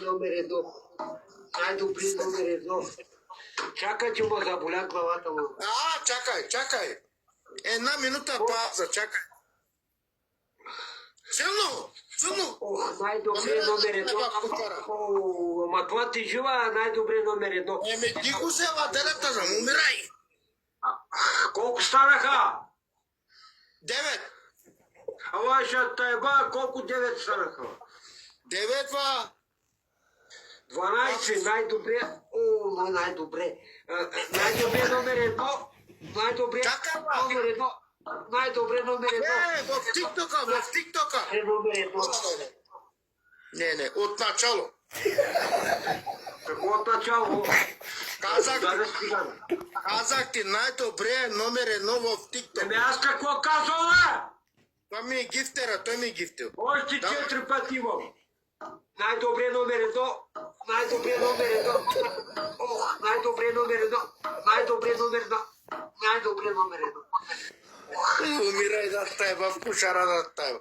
номер едно. Най-добри номер едно. Чакай, че му заболя главата му. Чакай. Една минута пауза, чакай. Силно! Ох, най-добри номер едно. Ама това ти жива, най-добри номер едно. Ти го взела делята за умирай. Колко станаха? 9. Ала ще тайба, колко 9 станаха? 9 ва. 12, най-добре. Най-добре. Най-добре номер едно. Най-добре номер едно. Най-добре номер едно. В тиктока. Номер едно. Не, от начало. Какво от начало? Казах ти най-добре номер едно в тикток. Ами аз какво казвам, бе? Това ми е гифтера, той ми е гифтил. Още 4 пъти имам. Най-добре номер едно. Най-добре номер едно. Най-добре номер едно. Най-добре номер едно. Най-добре номер едно. Умирай да стая в кушара да стая.